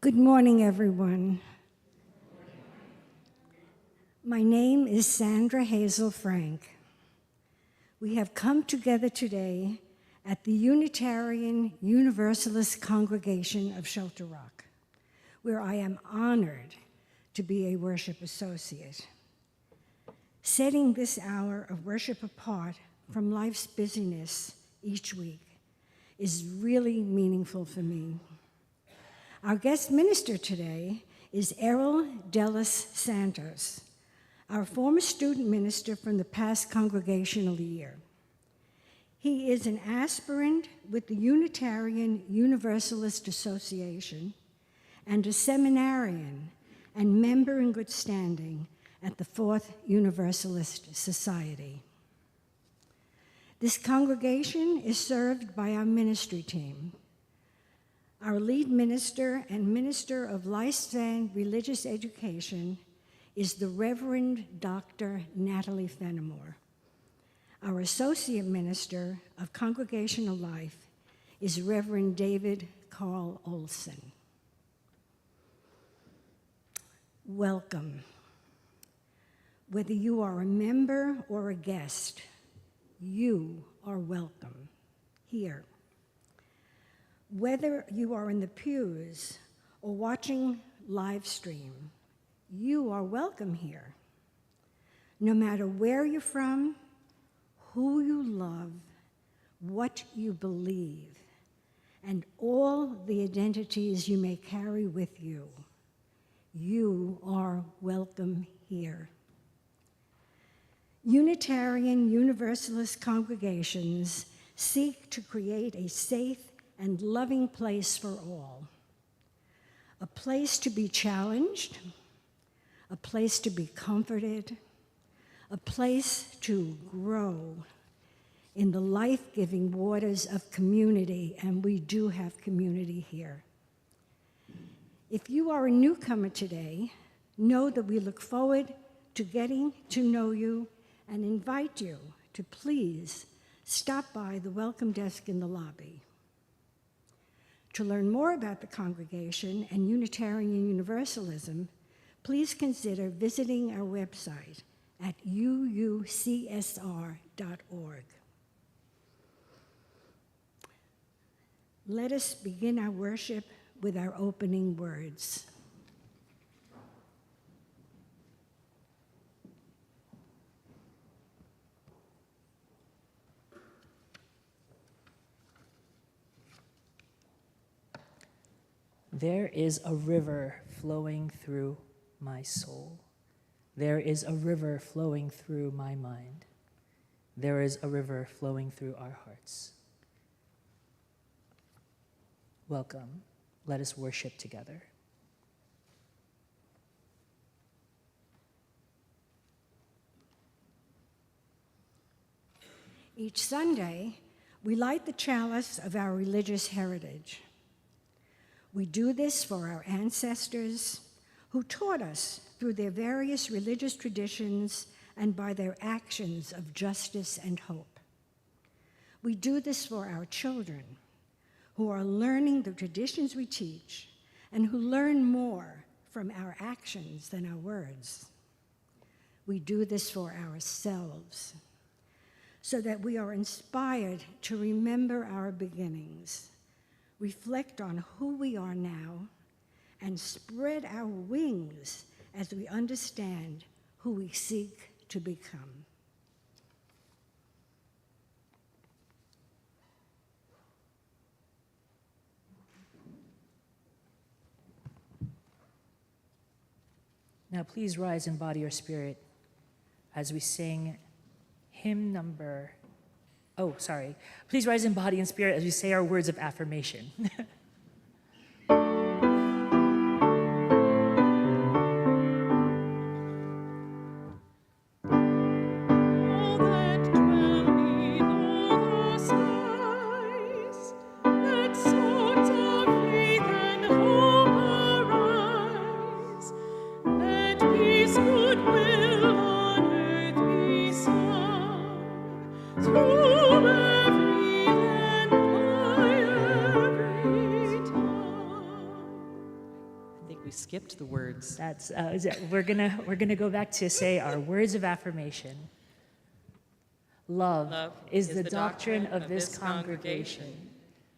Good morning, everyone. My name is Sandra Hazel Frank. We have come together today at the Unitarian Universalist congregation of Shelter Rock, where I am honored to be a worship associate. Setting this hour of worship apart from life's busyness each week is really meaningful for me. Our guest minister today is Erol Delos Santos, our former student minister from the past congregational year. He is an aspirant with the Unitarian Universalist Association and a seminarian and member in good standing at the Fourth Universalist Society. This congregation is served by our ministry team. Our lead minister and minister of life and religious education is the Reverend Dr. Natalie Fenimore. Our associate minister of congregational life is Reverend David Carl Olson. Welcome. Whether you are a member or a guest, you are welcome here. Whether you are in the pews or watching live stream, you are welcome here. No matter where you're from, who you love, what you believe, and all the identities you may carry with you, you are welcome here. Unitarian Universalist congregations seek to create a safe and loving place for all. A place to be challenged, a place to be comforted, a place to grow in the life-giving waters of community, and we do have community here. If you are a newcomer today, know that we look forward to getting to know you and invite you to please stop by the welcome desk in the lobby. To learn more about the congregation and Unitarian Universalism, please consider visiting our website at UUCSR.org. Let us begin our worship with our opening words. There is a river flowing through my soul. There is a river flowing through my mind. There is a river flowing through our hearts. Welcome. Let us worship together. Each Sunday, we light the chalice of our religious heritage. We do this for our ancestors who taught us through their various religious traditions and by their actions of justice and hope. We do this for our children who are learning the traditions we teach and who learn more from our actions than our words. We do this for ourselves so that we are inspired to remember our beginnings, reflect on who we are now, and spread our wings as we understand who we seek to become. Now please rise in body or spirit as we sing hymn number, please rise in body and spirit as we say our words of affirmation. skipped the words. That's we're gonna go back to say our words of affirmation. Love is the doctrine of this congregation.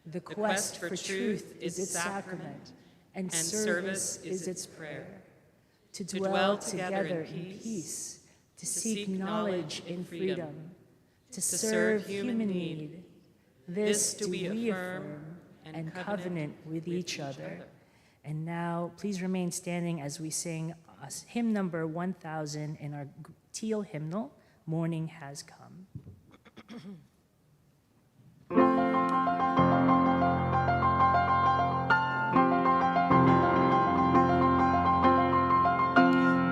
The quest for truth is its sacrament, and service is its prayer. To dwell together in peace, to seek knowledge in freedom, to serve human need. This do we affirm and covenant with each other. And now, please remain standing as we sing hymn number 1000 in our teal hymnal, Morning Has Come.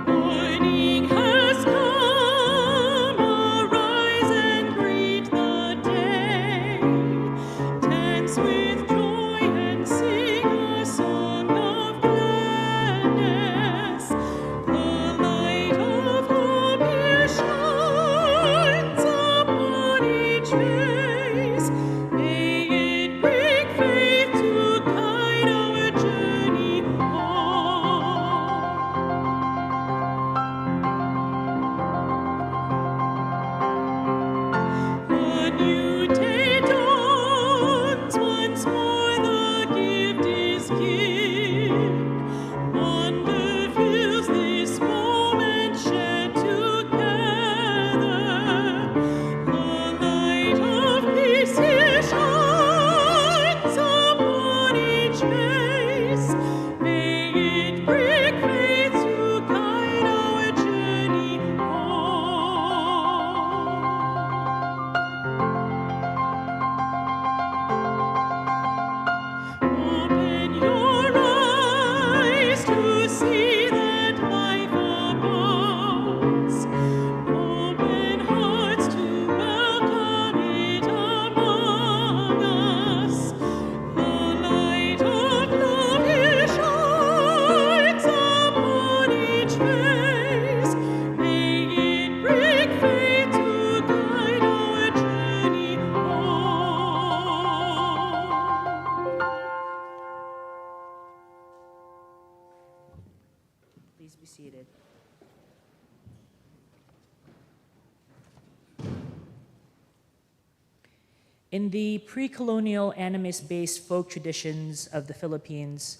Morning has come, arise and greet the day. Dance with joy and sing a song of gladness. The light of hope here shines upon each face. May it bring faith to guide our journey home. A new day dawns, once more the gift is given. Wonder fills this moment shared together. The light of peace here shines upon each face. May it bring faith to guide our journey home. Open your eyes to see that life abounds. Open hearts to welcome it among us. The light of love here shines upon each face. May it bring faith to guide our journey home. Please be seated. In the pre-colonial animist-based folk traditions of the Philippines,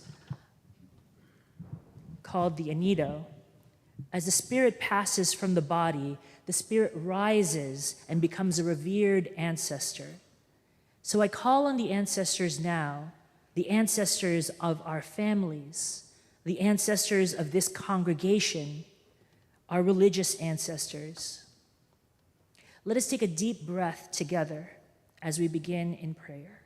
called the Anido, as the spirit passes from the body, the spirit rises and becomes a revered ancestor. So I call on the ancestors now, the ancestors of our families, the ancestors of this congregation, our religious ancestors. Let us take a deep breath together as we begin in prayer.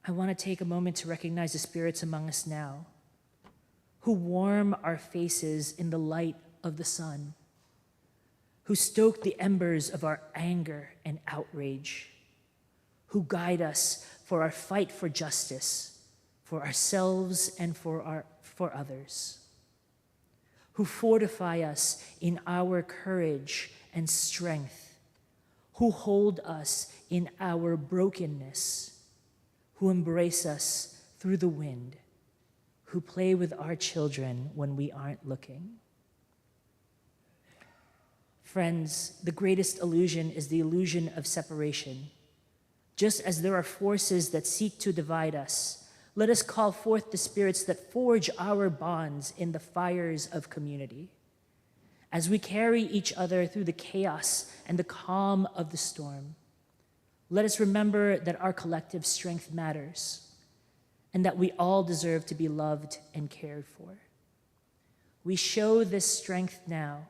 I want to take a moment to recognize the spirits among us now, who warm our faces in the light of the sun, who stoke the embers of our anger and outrage, who guide us for our fight for justice, for ourselves and for others, who fortify us in our courage and strength, who hold us in our brokenness, who embrace us through the wind, who play with our children when we aren't looking. Friends, the greatest illusion is the illusion of separation. Just as there are forces that seek to divide us, let us call forth the spirits that forge our bonds in the fires of community. As we carry each other through the chaos and the calm of the storm, let us remember that our collective strength matters and that we all deserve to be loved and cared for. We show this strength now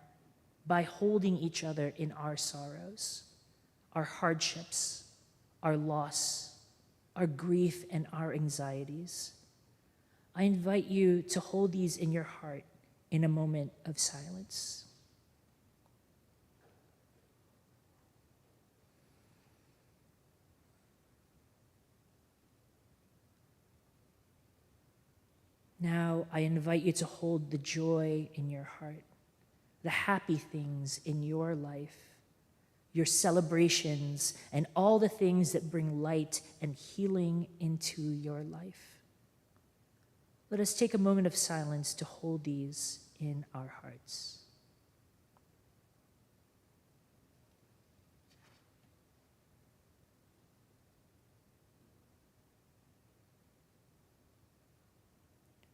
by holding each other in our sorrows, our hardships, our loss, our grief, and our anxieties. I invite you to hold these in your heart in a moment of silence. Now, I invite you to hold the joy in your heart, the happy things in your life, your celebrations, and all the things that bring light and healing into your life. Let us take a moment of silence to hold these in our hearts.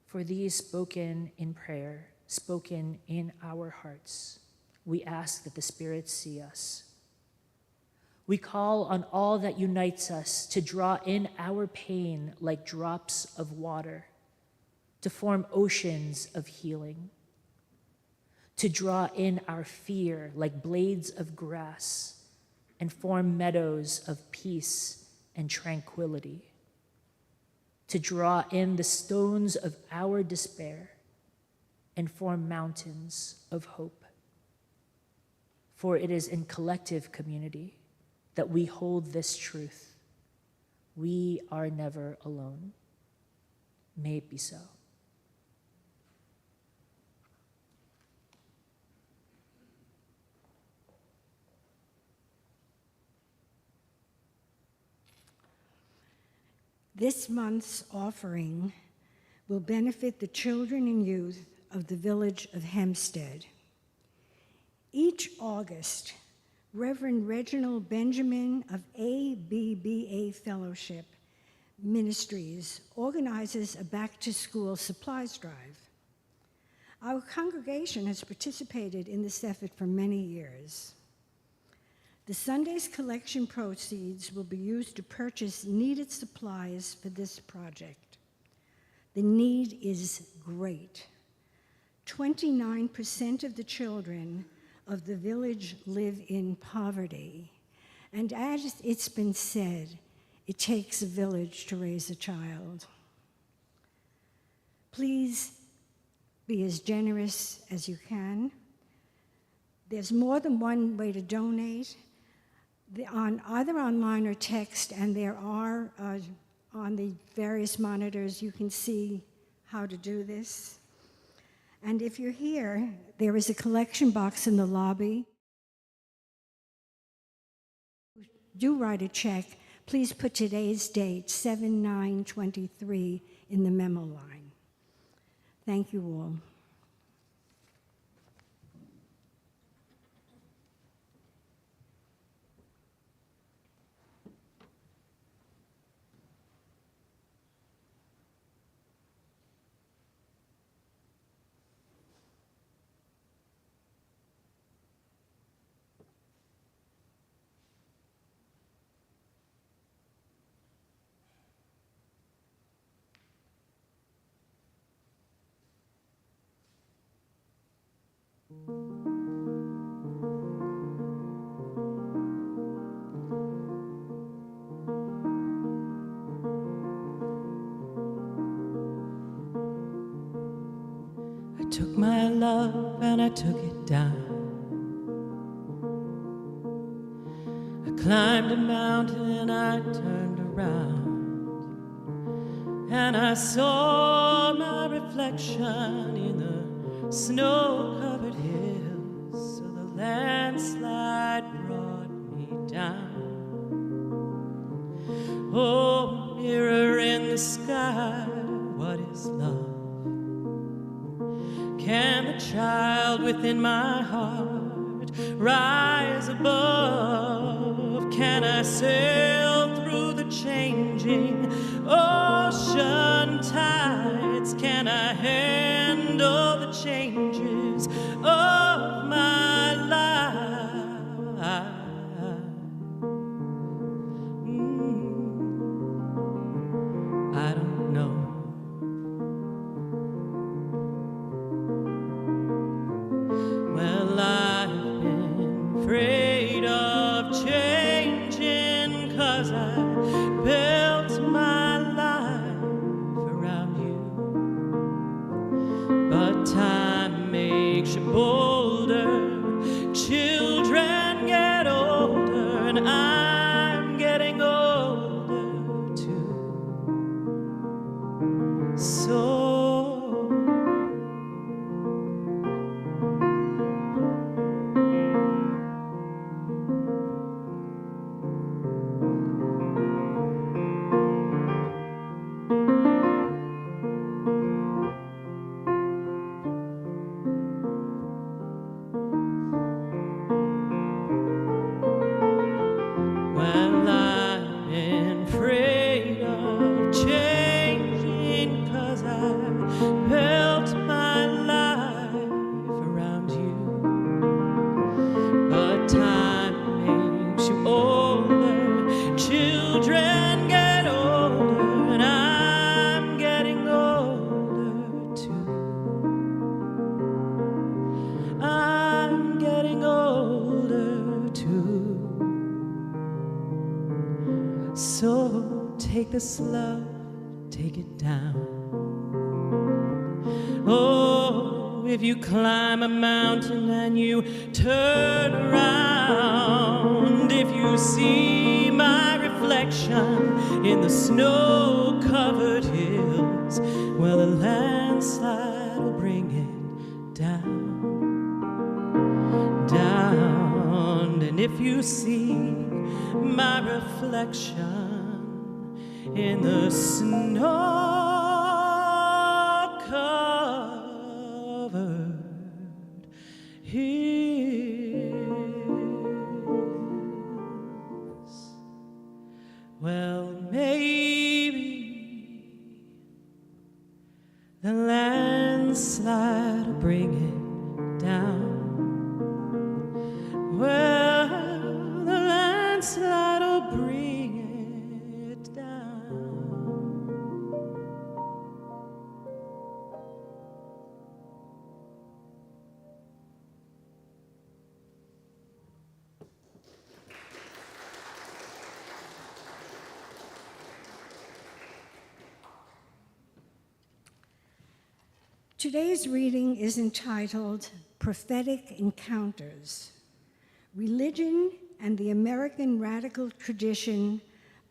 For these spoken in prayer, spoken in our hearts, we ask that the Spirit see us. We call on all that unites us to draw in our pain like drops of water, to form oceans of healing, to draw in our fear like blades of grass and form meadows of peace and tranquility, to draw in the stones of our despair and form mountains of hope. For it is in collective community that we hold this truth. We are never alone. May it be so. This month's offering will benefit the children and youth of the village of Hempstead. Each August, Reverend Reginald Benjamin of ABBA Fellowship Ministries organizes a back-to-school supplies drive. Our congregation has participated in this effort for many years. The Sunday's collection proceeds will be used to purchase needed supplies for this project. The need is great. 29% of the children of the village live in poverty, and as it's been said, it takes a village to raise a child. Please be as generous as you can. There's more than one way to donate, either online or text, and there are on the various monitors you can see how to do this. And if you're here, there is a collection box in the lobby. Do write a check. Please put today's date, 7/9/23, in the memo line. Thank you all. I took my love and I took it down. I climbed a mountain, I turned around, and I saw my reflection in the snow-covered hills. So the landslide brought me down. Oh, mirror in the sky, what is love? Can the child within my heart rise above? Can I sail through the changing ocean tides? Can I handle the changes of my life? I don't know. Well, I've been afraid of changing, 'cause I built my life around you. But time makes you bold. take this love, take it down. Oh, if you climb a mountain and you turn around, if you see my reflection in the snow-covered hills, well, a landslide will bring it down, down. And if you see my reflection in the snow-covered hills, well, maybe the landslide will bring it down. Well, the landslide will bring it down. Today's reading is entitled Prophetic Encounters, Religion and the American Radical Tradition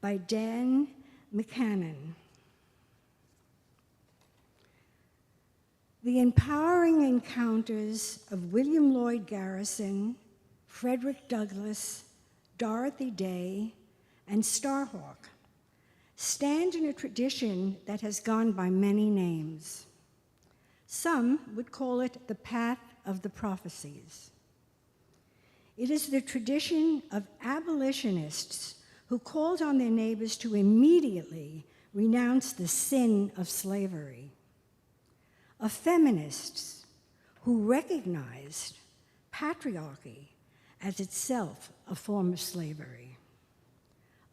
by Dan McCannon. The empowering encounters of William Lloyd Garrison, Frederick Douglass, Dorothy Day, and Starhawk stand in a tradition that has gone by many names. Some would call it the path of the prophecies. It is the tradition of abolitionists who called on their neighbors to immediately renounce the sin of slavery, of feminists who recognized patriarchy as itself a form of slavery,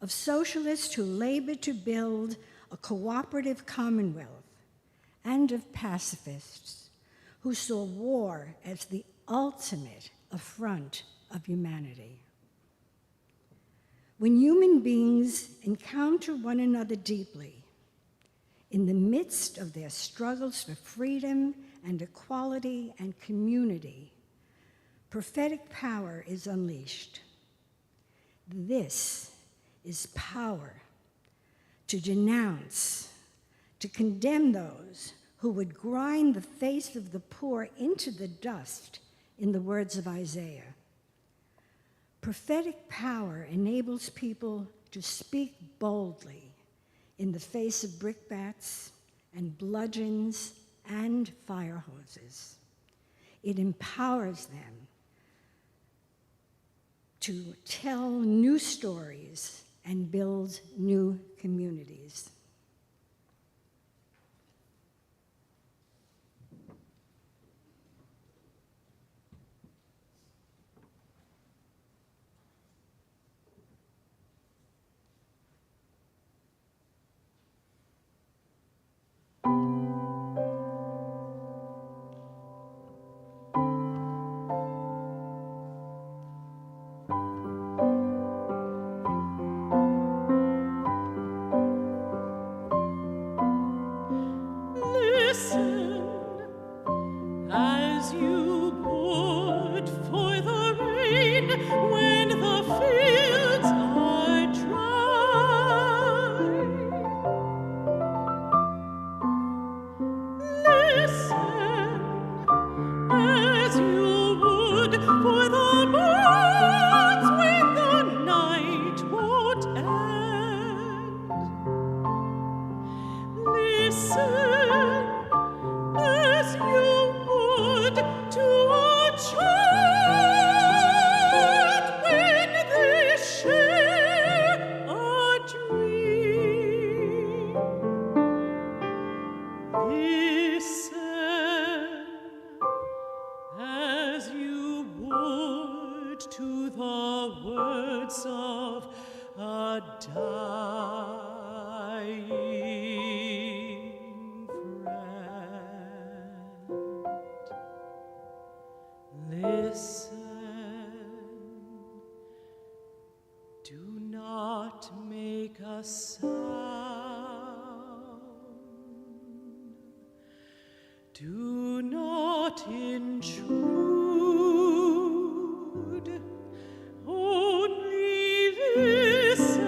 of socialists who labored to build a cooperative commonwealth, and of pacifists who saw war as the ultimate affront of humanity. When human beings encounter one another deeply, in the midst of their struggles for freedom and equality and community, prophetic power is unleashed. This is power to denounce, to condemn those who would grind the face of the poor into the dust, in the words of Isaiah. Prophetic power enables people to speak boldly in the face of brickbats and bludgeons and fire hoses. It empowers them to tell new stories and build new communities. Do not make a sound. Do not intrude, only listen,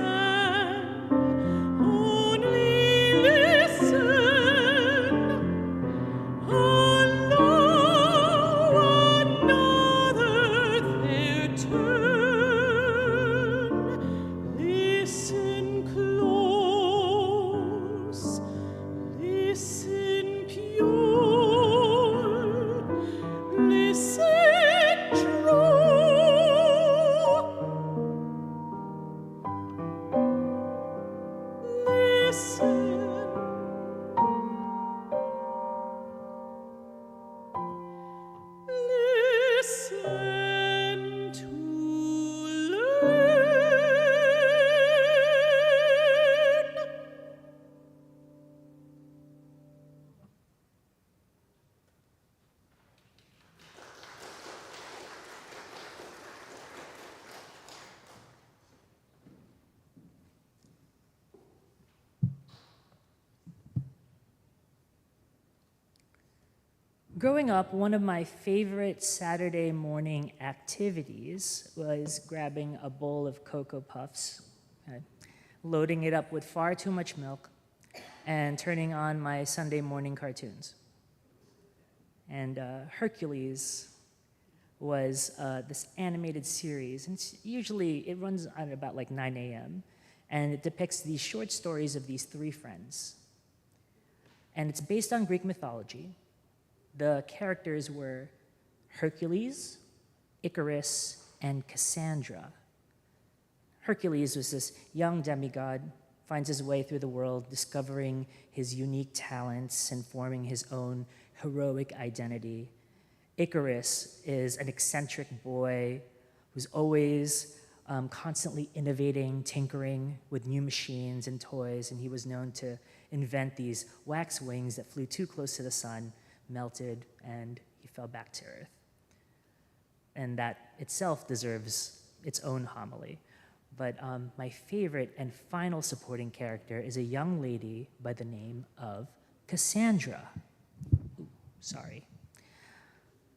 only listen. Allow another their turn. Listen close, listen pure, listen true. Listen. Listen to learn. Growing up, one of my favorite Saturday morning activities was grabbing a bowl of Cocoa Puffs, loading it up with far too much milk, and turning on my Sunday morning cartoons. And Hercules was this animated series, and it runs at about like 9 a.m., and it depicts these short stories of these three friends. And it's based on Greek mythology. The characters were Hercules, Icarus, and Cassandra. Hercules was this young demigod, finds his way through the world, discovering his unique talents and forming his own heroic identity. Icarus is an eccentric boy who's always constantly innovating, tinkering with new machines and toys, and he was known to invent these wax wings that flew too close to the sun, melted, and he fell back to earth. And that itself deserves its own homily. But my favorite and final supporting character is a young lady by the name of Cassandra. Ooh, sorry.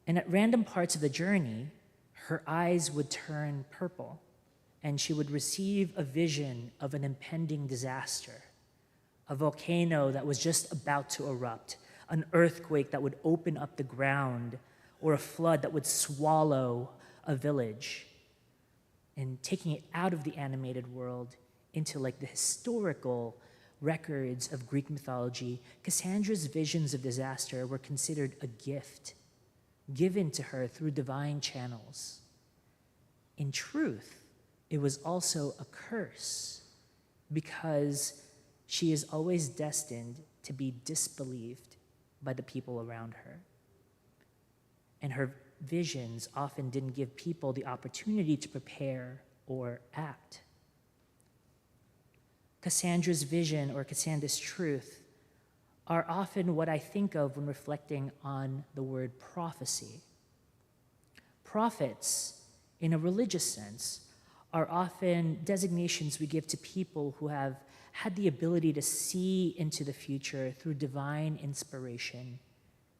And at random parts of the journey, her eyes would turn purple, and she would receive a vision of an impending disaster, a volcano that was just about to erupt, an earthquake that would open up the ground, or a flood that would swallow a village. And taking it out of the animated world into like the historical records of Greek mythology, Cassandra's visions of disaster were considered a gift given to her through divine channels. In truth, it was also a curse because she is always destined to be disbelieved by the people around her. And her visions often didn't give people the opportunity to prepare or act. Cassandra's vision or Cassandra's truth are often what I think of when reflecting on the word prophecy. Prophets, in a religious sense, are often designations we give to people who have had the ability to see into the future through divine inspiration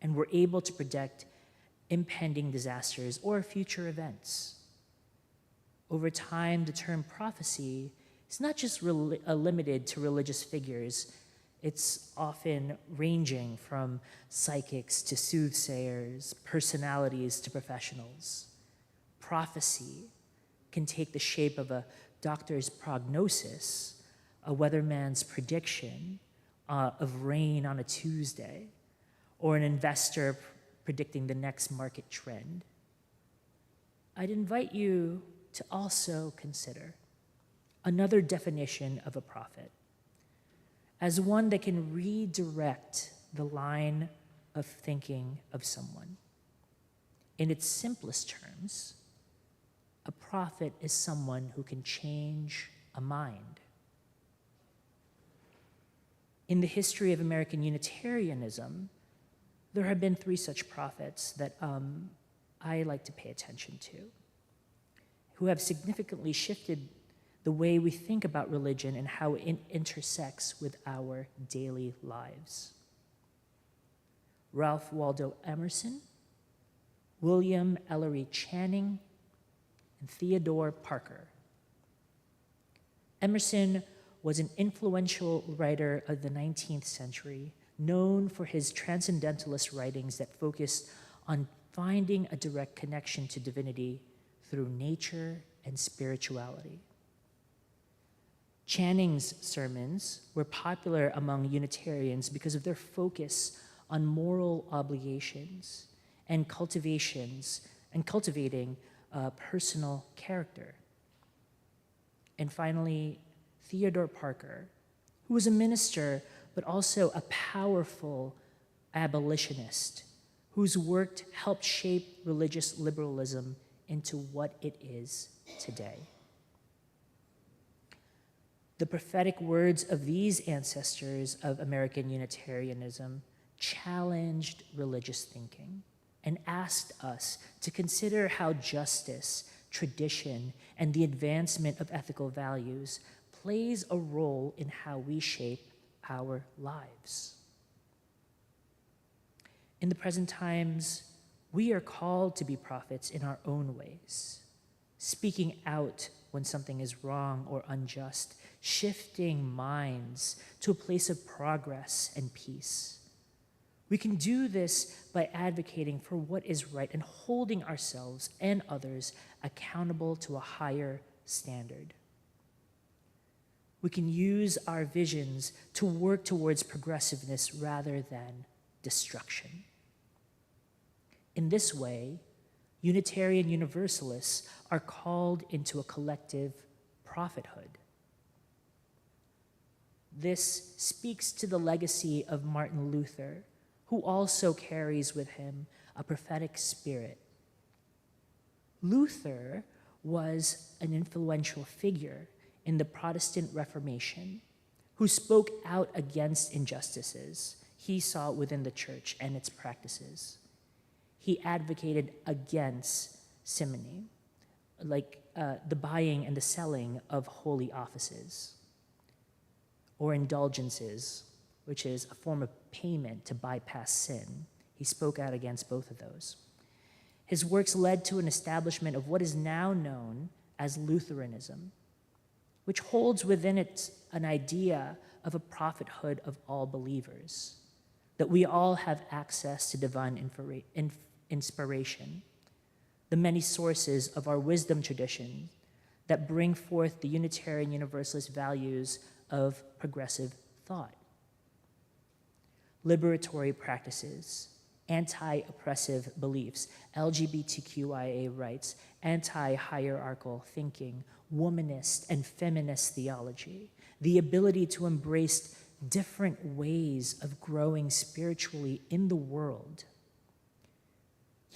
and were able to predict impending disasters or future events. Over time, the term prophecy is not just limited to religious figures. It's often ranging from psychics to soothsayers, personalities to professionals. Prophecy can take the shape of a doctor's prognosis, a weatherman's prediction of rain on a Tuesday, or an investor predicting the next market trend. I'd invite you to also consider another definition of a prophet as one that can redirect the line of thinking of someone. In its simplest terms, a prophet is someone who can change a mind. In the history of American Unitarianism, there have been 3 such prophets that I like to pay attention to, who have significantly shifted the way we think about religion and how it intersects with our daily lives. Ralph Waldo Emerson, William Ellery Channing, and Theodore Parker. Emerson was an influential writer of the 19th century, known for his transcendentalist writings that focused on finding a direct connection to divinity through nature and spirituality. Channing's sermons were popular among Unitarians because of their focus on moral obligations and cultivating personal character. And finally, Theodore Parker, who was a minister but also a powerful abolitionist whose work helped shape religious liberalism into what it is today. The prophetic words of these ancestors of American Unitarianism challenged religious thinking and asked us to consider how justice, tradition, and the advancement of ethical values plays a role in how we shape our lives. In the present times, we are called to be prophets in our own ways, speaking out when something is wrong or unjust, shifting minds to a place of progress and peace. We can do this by advocating for what is right and holding ourselves and others accountable to a higher standard. We can use our visions to work towards progressiveness rather than destruction. In this way, Unitarian Universalists are called into a collective prophethood. This speaks to the legacy of Martin Luther, who also carries with him a prophetic spirit. Luther was an influential figure in the Protestant Reformation who spoke out against injustices he saw within the church and its practices. He advocated against simony, like the buying and the selling of holy offices, or indulgences, which is a form of payment to bypass sin. He spoke out against both of those. His works led to an establishment of what is now known as Lutheranism, which holds within it an idea of a prophethood of all believers, that we all have access to divine inspiration, the many sources of our wisdom tradition that bring forth the Unitarian Universalist values of progressive thought. Liberatory practices, anti-oppressive beliefs, LGBTQIA rights, anti-hierarchical thinking, womanist and feminist theology, the ability to embrace different ways of growing spiritually in the world.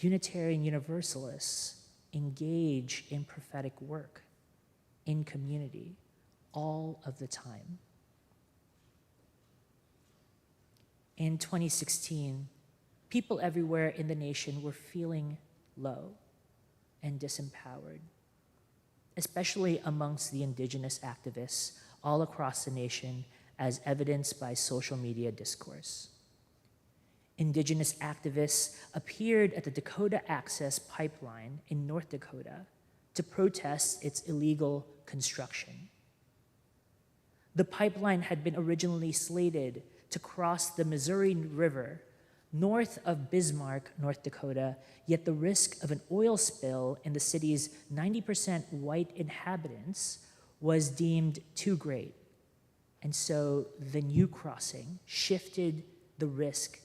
Unitarian Universalists engage in prophetic work in community all of the time. In 2016, people everywhere in the nation were feeling low and disempowered, especially amongst the indigenous activists all across the nation, as evidenced by social media discourse. Indigenous activists appeared at the Dakota Access Pipeline in North Dakota to protest its illegal construction. The pipeline had been originally slated to cross the Missouri River north of Bismarck, North Dakota, yet the risk of an oil spill in the city's 90% white inhabitants was deemed too great. And so the new crossing shifted the risk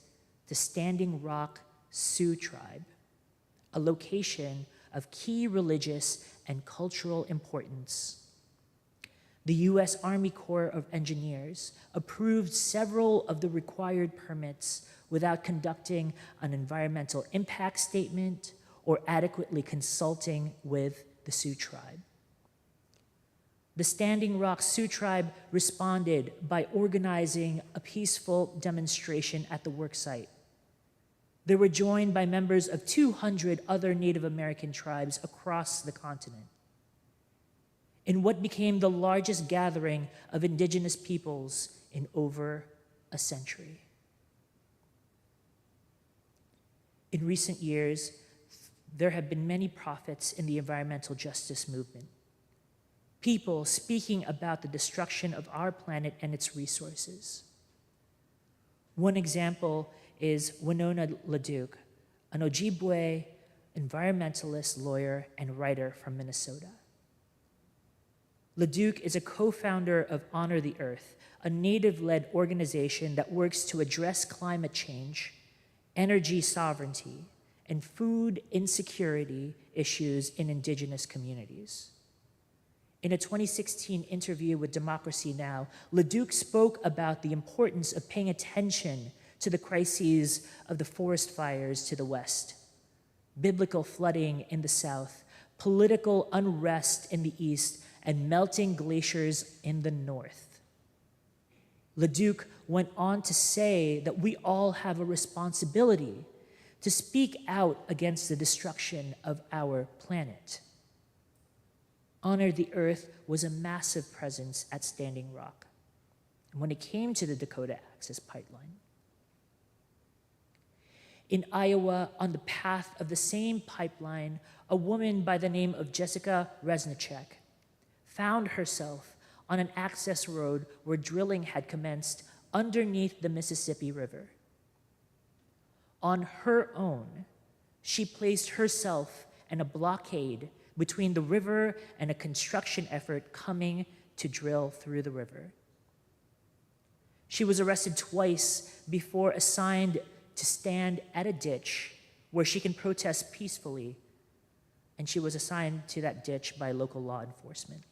to Standing Rock Sioux Tribe, a location of key religious and cultural importance. The U.S. Army Corps of Engineers approved several of the required permits without conducting an environmental impact statement or adequately consulting with the Sioux Tribe. The Standing Rock Sioux Tribe responded by organizing a peaceful demonstration at the worksite. They were joined by members of 200 other Native American tribes across the continent in what became the largest gathering of indigenous peoples in over a century. In recent years, there have been many prophets in the environmental justice movement. People speaking about the destruction of our planet and its resources. One example is Winona LaDuke, an Ojibwe environmentalist, lawyer, and writer from Minnesota. LaDuke is a co-founder of Honor the Earth, a native-led organization that works to address climate change, energy sovereignty, and food insecurity issues in indigenous communities. In a 2016 interview with Democracy Now!, LaDuke spoke about the importance of paying attention to the crises of the forest fires to the west, biblical flooding in the south, political unrest in the east, and melting glaciers in the north. LaDuke went on to say that we all have a responsibility to speak out against the destruction of our planet. Honor the Earth was a massive presence at Standing Rock when it came to the Dakota Access Pipeline. In Iowa, on the path of the same pipeline, a woman by the name of Jessica Resnicek found herself on an access road where drilling had commenced underneath the Mississippi River. On her own, she placed herself in a blockade between the river and a construction effort coming to drill through the river. She was arrested twice before assigned to stand at a ditch where she can protest peacefully, and she was assigned to that ditch by local law enforcement.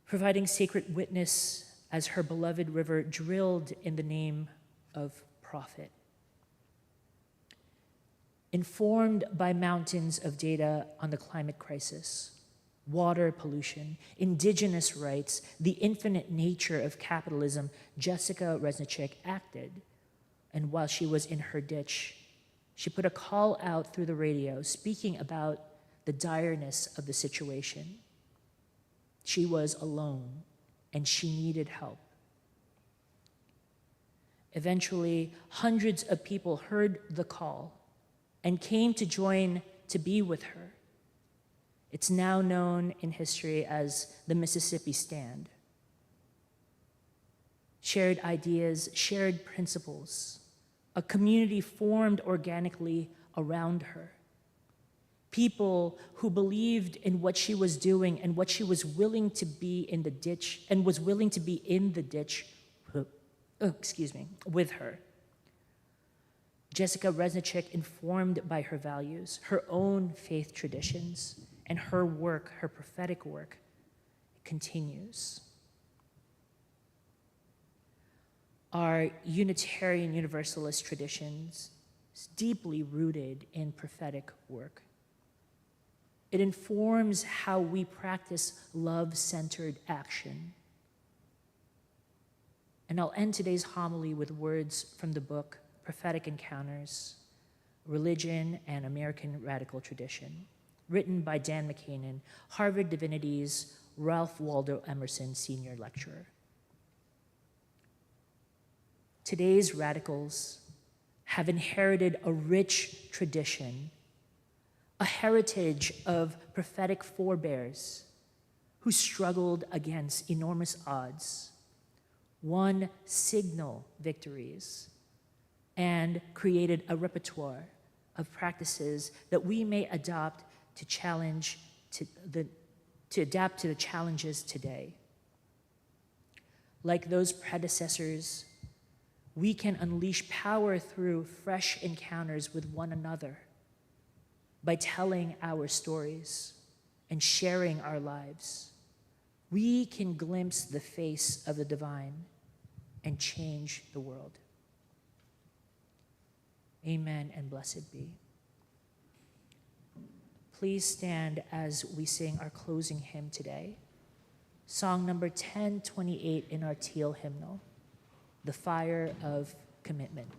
Providing sacred witness as her beloved river drilled in the name of prophet. Informed by mountains of data on the climate crisis, water pollution, indigenous rights, the infinite nature of capitalism, Jessica Resnicek acted. And while she was in her ditch, she put a call out through the radio speaking about the direness of the situation. She was alone, and she needed help. Eventually, hundreds of people heard the call and came to join to be with her. It's now known in history as the Mississippi Stand. Shared ideas, shared principles, a community formed organically around her. People who believed in what she was doing and what she was willing to be in the ditch, and was willing to be in the ditch, with her. Jessica Resnicek, informed by her values, her own faith traditions, and her work, her prophetic work, continues. Our Unitarian Universalist traditions is deeply rooted in prophetic work. It informs how we practice love-centered action. And I'll end today's homily with words from the book Prophetic Encounters, Religion and American Radical Tradition, written by Dan McCanin, Harvard Divinity's Ralph Waldo Emerson Senior Lecturer. Today's radicals have inherited a rich tradition, a heritage of prophetic forebears who struggled against enormous odds, won signal victories, and created a repertoire of practices that we may adopt to adapt to the challenges today. Like those predecessors, we can unleash power through fresh encounters with one another by telling our stories and sharing our lives. We can glimpse the face of the divine and change the world. Amen and blessed be. Please stand as we sing our closing hymn today. Song number 1028 in our teal hymnal, The Fire of Commitment.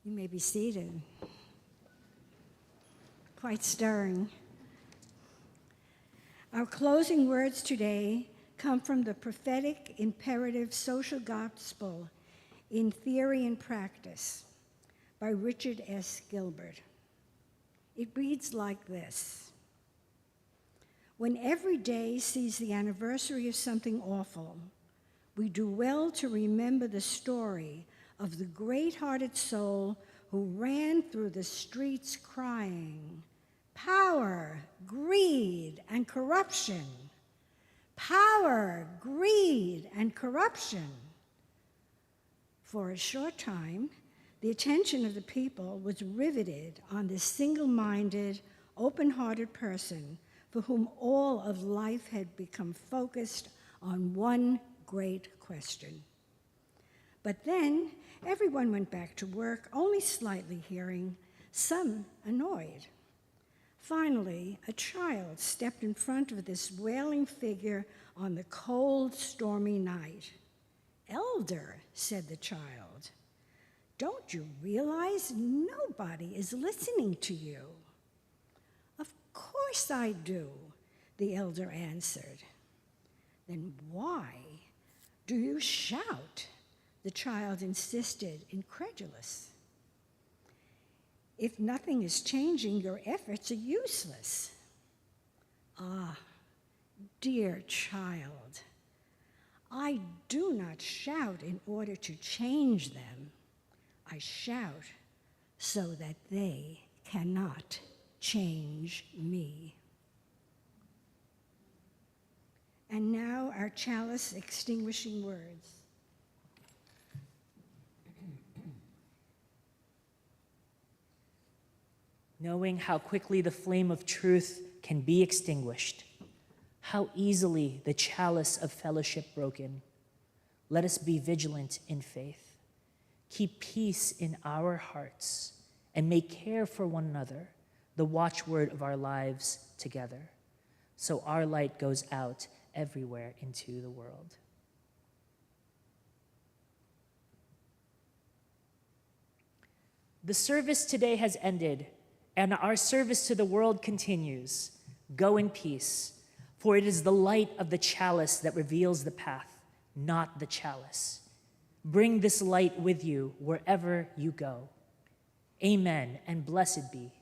You may be seated. Quite stirring. Our closing words today come from the prophetic imperative social gospel in Theory and Practice by Richard S. Gilbert. It reads like this: when every day sees the anniversary of something awful, we do well to remember the story of the great-hearted soul who ran through the streets crying, "Power, greed, and corruption. Power, greed, and corruption." For a short time, the attention of the people was riveted on this single-minded, open-hearted person for whom all of life had become focused on one great question. But then everyone went back to work, only slightly hearing, some annoyed. Finally, a child stepped in front of this wailing figure on the cold, stormy night. "Elder," said the child, "don't you realize nobody is listening to you?" "Of course I do," the elder answered. "Then why do you shout?" the child insisted, incredulous. "If nothing is changing, your efforts are useless." "Ah, dear child, I do not shout in order to change them. I shout so that they cannot change me." And now our chalice extinguishing words. Knowing how quickly the flame of truth can be extinguished, how easily the chalice of fellowship broken, let us be vigilant in faith, keep peace in our hearts, and make care for one another the watchword of our lives together, so our light goes out everywhere into the world. The service today has ended, and our service to the world continues. Go in peace, for it is the light of the chalice that reveals the path, not the chalice. Bring this light with you wherever you go. Amen, and blessed be.